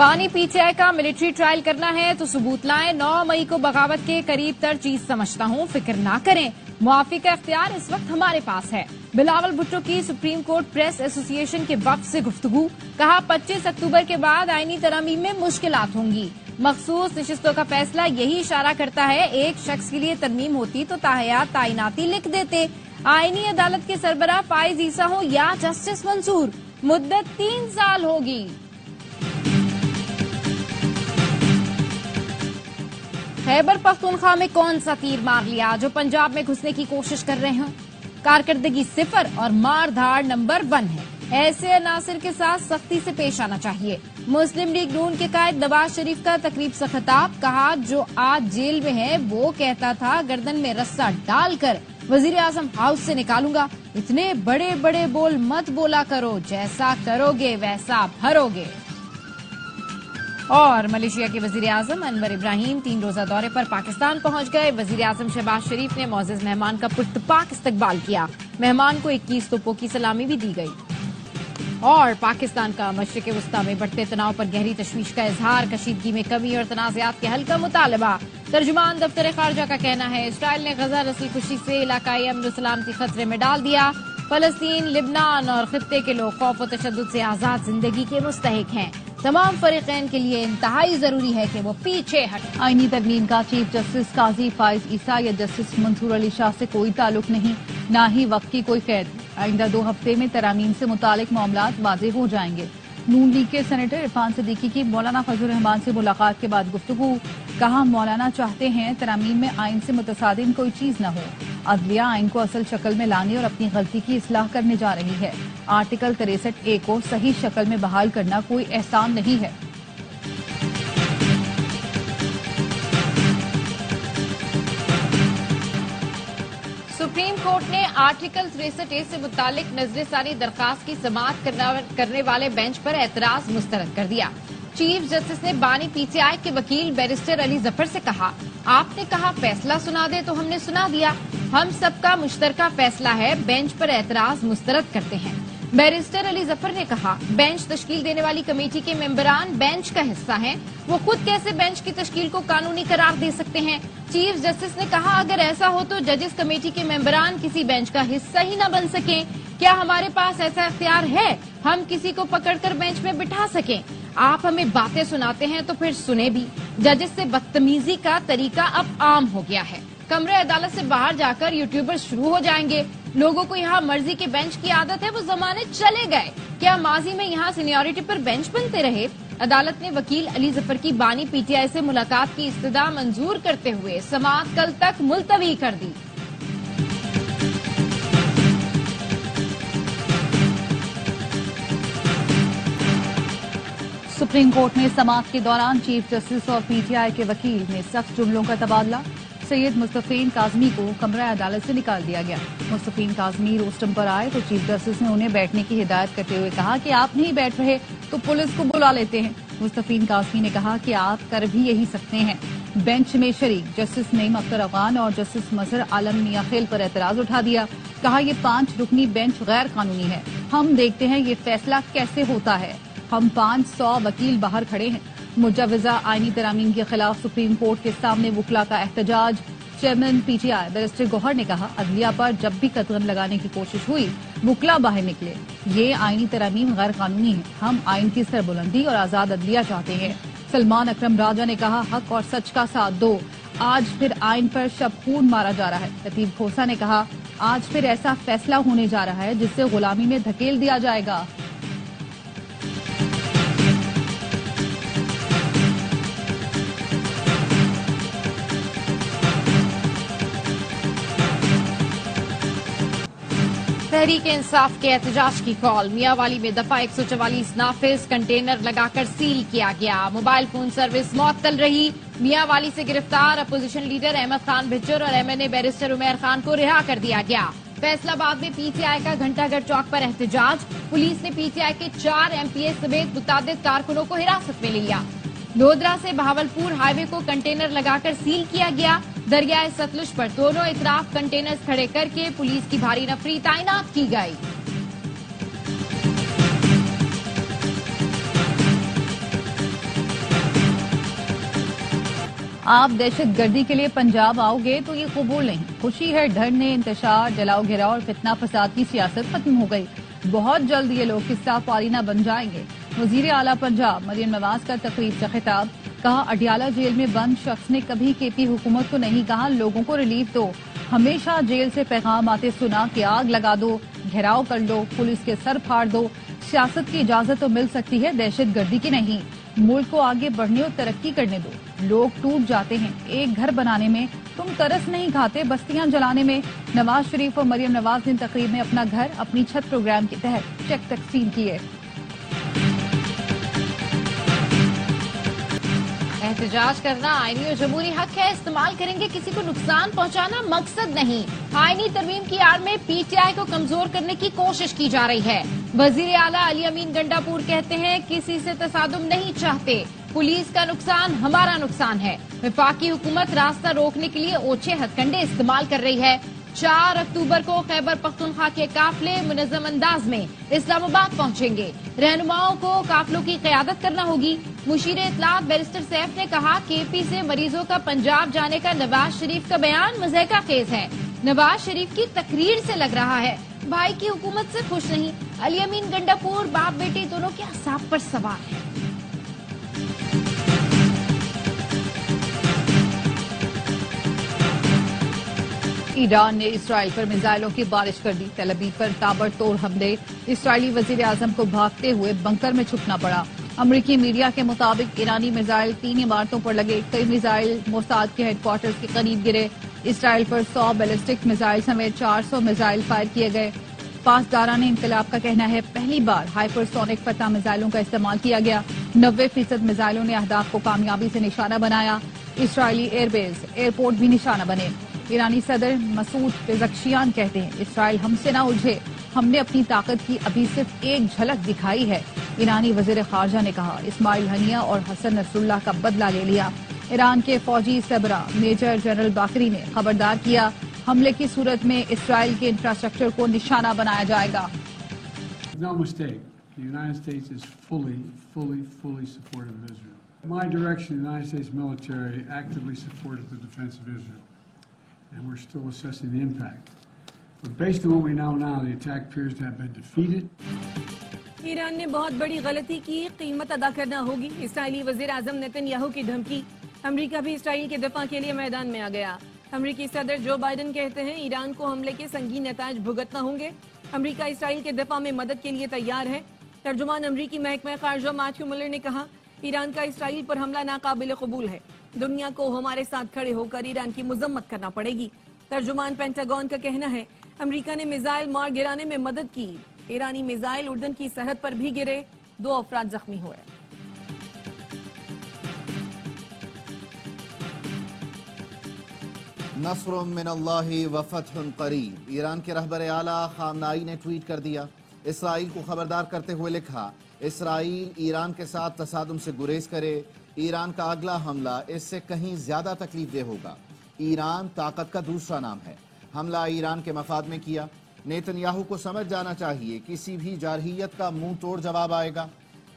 بانی پی ٹی آئی کا military trial کرنا ہے تو ثبوت لائیں. 9 مئی کو بغاوت کے قریب تر چیز سمجھتا ہوں. فکر نہ کریں, معافی کا اختیار اس وقت ہمارے پاس ہے. بلاول بھٹو کی سپریم کورٹ پریس ایسوسی ایشن کے وفد سے گفتگو. کہا 25 اکتوبر کے بعد آئینی ترامیم میں مشکلات ہوں گی. مخصوص نشستوں کا فیصلہ یہی اشارہ کرتا ہے. ایک شخص کے لیے ترمیم ہوتی تو تاحیات تعیناتی لکھ دیتے. آئینی عدالت کے سربراہ فائز عیسیٰ ہوں یا جسٹس منصور, مدت 3 سال ہوگی. خیبر پختونخوا میں کون سا تیر مار لیا جو پنجاب میں گھسنے کی کوشش کر رہے ہوں. کارکردگی 0 اور مار دھاڑ نمبر 1 ہے. ایسے عناصر کے ساتھ سختی سے پیش آنا چاہیے. مسلم لیگ نون کے قائد نواز شریف کا تقریب سے خطاب. کہا جو آج جیل میں ہے وہ کہتا تھا گردن میں رسا ڈال کر وزیر اعظم ہاؤس سے نکالوں گا. اتنے بڑے بڑے بول مت بولا کرو, جیسا کرو گے ویسا بھرو گے. اور ملیشیا کے وزیر اعظم انور ابراہیم 3 روزہ دورے پر پاکستان پہنچ گئے. وزیر اعظم شہباز شریف نے معزز مہمان کا پرتپاک استقبال کیا. مہمان کو 21 توپوں کی سلامی بھی دی گئی. اور پاکستان کا مشرق وسطی میں بڑھتے تناؤ پر گہری تشویش کا اظہار. کشیدگی میں کمی اور تنازعات کے حل کا مطالبہ. ترجمان دفتر خارجہ کا کہنا ہے اسرائیل نے غزہ نسل کشی سے علاقائی امن و سلامتی خطرے میں ڈال دیا. فلسطین, لبنان اور خطے کے لوگ خوف و تشدد سے آزاد زندگی کے مستحق ہیں. تمام فریقین کے لیے انتہائی ضروری ہے کہ وہ پیچھے ہٹیں. آئینی ترمیم کا چیف جسٹس قاضی فائز عیسیٰ یا جسٹس منصور علی شاہ سے کوئی تعلق نہیں, نہ ہی وقت کی کوئی قید. آئندہ 2 ہفتے میں ترامیم سے متعلق معاملات واضح ہو جائیں گے. نون لیگ کے سینیٹر عرفان صدیقی کی مولانا فضل الرحمان سے ملاقات کے بعد گفتگو. کہا مولانا چاہتے ہیں ترامیم میں آئین سے متصادم کوئی چیز نہ ہو. عدلیہ آئین کو اصل شکل میں لانے اور اپنی غلطی کی اصلاح کرنے جا رہی ہے. آرٹیکل 63A کو صحیح شکل میں بحال کرنا کوئی احسان نہیں ہے. سپریم کورٹ نے آرٹیکل 63A سے متعلق نظر ثانی درخواست کی سماعت کرنے والے بینچ پر اعتراض مسترد کر دیا. چیف جسٹس نے بانی پی ٹی آئی کے وکیل بیرسٹر علی ظفر سے کہا آپ نے کہا فیصلہ سنا دے تو ہم نے سنا دیا. ہم سب کا مشترکہ فیصلہ ہے, بینچ پر اعتراض مسترد کرتے ہیں. بیرسٹر علی ظفر نے کہا بینچ تشکیل دینے والی کمیٹی کے ممبران بینچ کا حصہ ہیں, وہ خود کیسے بینچ کی تشکیل کو قانونی قرار دے سکتے ہیں. چیف جسٹس نے کہا اگر ایسا ہو تو ججز کمیٹی کے ممبران کسی بینچ کا حصہ ہی نہ بن سکیں. کیا ہمارے پاس ایسا اختیار ہے ہم کسی کو پکڑ کر بینچ میں بٹھا سکیں؟ آپ ہمیں باتیں سناتے ہیں تو پھر سنیں بھی. ججز سے بدتمیزی کا طریقہ اب عام ہو گیا ہے. کمرے عدالت سے باہر جا کر یوٹیوبر شروع ہو جائیں گے. لوگوں کو یہاں مرضی کے بینچ کی عادت ہے, وہ زمانے چلے گئے. کیا ماضی میں یہاں سینیورٹی پر بینچ بنتے رہے؟ عدالت نے وکیل علی ظفر کی بانی پی ٹی آئی سے ملاقات کی استدعا منظور کرتے ہوئے سماعت کل تک ملتوی کر دی. سپریم کورٹ میں سماعت کے دوران چیف جسٹس اور پی ٹی آئی کے وکیل میں سخت جملوں کا تبادلہ. سید مصطفین کاظمی کو کمرہ عدالت سے نکال دیا گیا. مصطفین کاظمی روسٹم پر آئے تو چیف جسٹس نے انہیں بیٹھنے کی ہدایت کرتے ہوئے کہا کہ آپ نہیں بیٹھ رہے تو پولیس کو بلا لیتے ہیں. مصطفین کاظمی نے کہا کہ آپ کر بھی یہی سکتے ہیں. بینچ میں شریک جسٹس نعیم اختر افغان اور جسٹس مظہر عالم میاں خیل پر اعتراض اٹھا دیا. کہا یہ 5 رکنی بینچ غیر قانونی ہے. ہم دیکھتے ہیں یہ فیصلہ کیسے ہوتا ہے. ہم 500 وکیل باہر کھڑے ہیں. مجوزہ آئینی ترامیم کے خلاف سپریم کورٹ کے سامنے وکلا کا احتجاج. Chairman P T I barrister Gohar نے کہا عدلیہ پر جب بھی قدغن لگانے کی کوشش ہوئی وکلا باہر نکلے. یہ آئینی ترامیم غیر قانونی ہے. ہم آئین کی سربلندی اور آزاد عدلیہ چاہتے ہیں. سلمان اکرم راجہ نے کہا حق اور سچ کا ساتھ دو. آج پھر آئین پر شب خون مارا جا رہا ہے. لطیف کھوسا نے کہا آج پھر ایسا فیصلہ ہونے جا رہا ہے جس سے غلامی میں دھکیل دیا جائے گا. تحریک انصاف کے احتجاج کی کال. میاں والی میں دفعہ 144 نافذ, کنٹینر لگا کر سیل کیا گیا. موبائل فون سروس معطل رہی. میاں والی سے گرفتار اپوزیشن لیڈر احمد خان بھچر اور ایم این اے بیرسٹر عمیر خان کو رہا کر دیا گیا. فیصلہ آباد میں پی ٹی آئی کا گھنٹہ گھر چوک پر احتجاج. پولیس نے پی ٹی آئی کے 4 ایم پی اے سمیت متعدد کارکنوں کو حراست میں لیا. لودرا سے بہاولپور ہائی وے کو کنٹینر لگا کر سیل کیا گیا. دریائے ستلج پر دونوں اطراف کنٹینرز کھڑے کر کے پولیس کی بھاری نفری تعینات کی گئی. آپ دہشت گردی کے لیے پنجاب آؤ گے تو یہ قبول نہیں. خوشی ہے ڈھرنے انتشار جلاؤ گھیراؤ اور فتنہ فساد کی سیاست ختم ہو گئی. بہت جلد یہ لوگ قصہ پارینہ بن جائیں گے. وزیر اعلیٰ پنجاب مریم نواز کا تقریب سے خطاب. کہا اڈیالہ جیل میں بند شخص نے کبھی کے پی حکومت کو نہیں کہا لوگوں کو ریلیف دو. ہمیشہ جیل سے پیغام آتے سنا کہ آگ لگا دو, گھیراؤ کر لو, پولیس کے سر پھاڑ دو. سیاست کی اجازت تو مل سکتی ہے, دہشت گردی کی نہیں. ملک کو آگے بڑھنے اور ترقی کرنے دو. لوگ ٹوٹ جاتے ہیں ایک گھر بنانے میں, تم ترس نہیں کھاتے بستیاں جلانے میں. نواز شریف اور مریم نواز نے تقریب میں اپنا گھر اپنی چھت پروگرام کے تحت چیک تقسیم کیے. احتجاج کرنا آئینی اور جمہوری حق ہے, استعمال کریں گے کسی کو نقصان پہنچانا مقصد نہیں. آئینی ترمیم کی آڑ میں پی ٹی آئی کو کمزور کرنے کی کوشش کی جا رہی ہے. وزیر اعلیٰ علی امین گنڈا پور کہتے ہیں کسی سے تصادم نہیں چاہتے, پولیس کا نقصان ہمارا نقصان ہے. وفاقی حکومت راستہ روکنے کے لیے اوچھے ہتھ کنڈے استعمال کر رہی ہے. 4 اکتوبر کو خیبر پختونخوا کے قافلے منظم انداز میں اسلام آباد پہنچیں گے. رہنماؤں کو قافلوں کی قیادت کرنا ہوگی. مشیر اطلاعات بیرسٹر سیف نے کہا کے پی سے مریضوں کا پنجاب جانے کا نواز شریف کا بیان مضحکہ خیز ہے. نواز شریف کی تقریر سے لگ رہا ہے بھائی کی حکومت سے خوش نہیں. علی امین گنڈا پور باپ بیٹے دونوں کے اعصاب پر سوار ہے. ایران نے اسرائیل پر میزائلوں کی بارش کر دی. تل ابیب پر تابڑتوڑ حملے. اسرائیلی وزیر اعظم کو بھاگتے ہوئے بنکر میں چھپنا پڑا. امریکی میڈیا کے مطابق ایرانی میزائل 3 عمارتوں پر لگے. کئی میزائل موساد کے ہیڈ کوارٹرز کے قریب گرے. اسرائیل پر 100 بیلسٹک میزائل سمیت 400 میزائل فائر کیے گئے. پاسداران انقلاب کا کہنا ہے پہلی بار ہائپر سونک فتح میزائلوں کا استعمال کیا گیا. 90% میزائلوں نے اہداف کو کامیابی سے نشانہ بنایا. اسرائیلی ایئر بیس ایئرپورٹ بھی نشانہ بنے. ایرانی صدر مسعود پزشکیان کہتے ہیں اسرائیل ہم سے نہ الجھے, ہم نے اپنی طاقت کی ابھی صرف ایک جھلک دکھائی ہے. ایرانی وزیر خارجہ نے کہا اسماعیل ہنیہ اور حسن نصر اللہ کا بدلہ لے لیا. ایران کے فوجی سربراہ میجر جنرل باقری نے خبردار کیا حملے کی صورت میں اسرائیل کے انفراسٹرکچر کو نشانہ بنایا جائے گا. No mistake. The United States is fully supportive of Israel. In my direction, the United States military actively supported the defense of Israel, and we're still assessing the impact. But based on what we know now, the attack appears to have been defeated. Iran نے بہت بڑی غلطی کی, قیمت ادا کرنا ہوگی. اسرائیلی وزیر اعظم نیتن یاہو کی دھمکی. امریکہ بھی اسرائیل کے دفاع کے لیے میدان میں آ گیا. امریکی صدر جو بائیڈن کہتے ہیں ایران کو حملے کے سنگین نتائج بھگتنا ہوں گے. امریکہ اسرائیل کے دفاع میں مدد کے لیے تیار ہے. ترجمان امریکی محکمہ خارجہ میتھیو ملر نے کہا ایران کا اسرائیل پر حملہ ناقابل قبول ہے. دنیا کو ہمارے ساتھ کھڑے ہو کر ایران کی مذمت کرنا پڑے گی. ترجمان پینٹاگون کا کہنا ہے امریکہ نے میزائل مار گرانے میں مدد کی. ایرانی میزائل اردن کی سرحد پر بھی گرے, 2 افراد زخمی ہوئے. نصر من اللہ وفتح قریب. ایران کے رہبر اعلیٰ خامنائی نے ٹویٹ کر دیا. اسرائیل کو خبردار کرتے ہوئے لکھا اسرائیل ایران کے ساتھ تصادم سے گریز کرے. ایران کا اگلا حملہ اس سے کہیں زیادہ تکلیف دہ ہوگا. ایران طاقت کا دوسرا نام ہے. حملہ ایران کے مفاد میں کیا. نیتن یاہو کو سمجھ جانا چاہیے کسی بھی جارحیت کا منہ توڑ جواب آئے گا.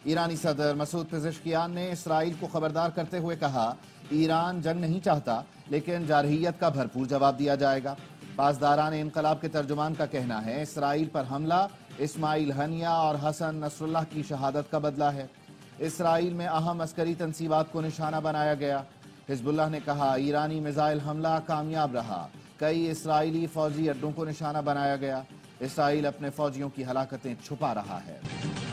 ایرانی صدر مسعود پزشکیان نے اسرائیل کو خبردار کرتے ہوئے کہا ایران جنگ نہیں چاہتا لیکن جارحیت کا بھرپور جواب دیا جائے گا. پاسداران انقلاب کے ترجمان کا کہنا ہے اسرائیل پر حملہ اسماعیل ہنیہ اور حسن نصر اللہ کی شہادت کا بدلہ ہے. اسرائیل میں اہم عسکری تنصیبات کو نشانہ بنایا گیا. حزب اللہ نے کہا ایرانی میزائل حملہ کامیاب رہا. کئی اسرائیلی فوجی اڈوں کو نشانہ بنایا گیا. اسرائیل اپنے فوجیوں کی ہلاکتیں چھپا رہا ہے.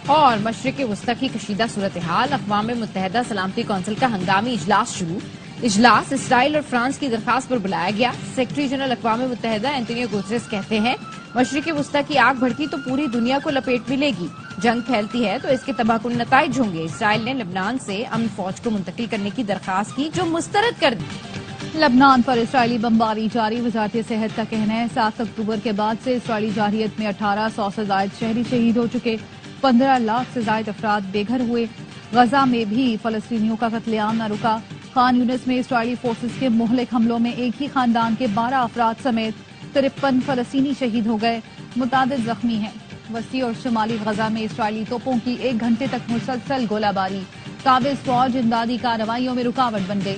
اور مشرق وسطی کی کشیدہ صورتحال. اقوام متحدہ سلامتی کونسل کا ہنگامی اجلاس شروع. اجلاس اسرائیل اور فرانس کی درخواست پر بلایا گیا. سیکرٹری جنرل اقوام متحدہ اینٹونیو گوتریس کہتے ہیں مشرق وسطی کی آگ بھڑکی تو پوری دنیا کو لپیٹ میں لے گی. جنگ پھیلتی ہے تو اس کے تباہ کن نتائج ہوں گے. اسرائیل نے لبنان سے امن فوج کو منتقل کرنے کی درخواست کی جو مسترد کر دی. لبنان پر اسرائیلی بمباری جاری. وزارت صحت کا کہنا ہے 7 اکتوبر کے بعد سے اسرائیلی جارحیت میں 1800 سے زائد شہری شہید ہو چکے. 15 لاکھ سے زائد افراد بے گھر ہوئے. غزہ میں بھی فلسطینیوں کا قتل عام نہ رکا. خان یونس میں اسرائیلی فورسز کے مہلک حملوں میں ایک ہی خاندان کے 12 افراد سمیت 53 فلسطینی شہید ہو گئے. متعدد زخمی ہیں. وسطی اور شمالی غزہ میں اسرائیلی توپوں کی 1 گھنٹے تک مسلسل گولہ باری. قابض فوج امدادی کارروائیوں میں رکاوٹ بن گئی.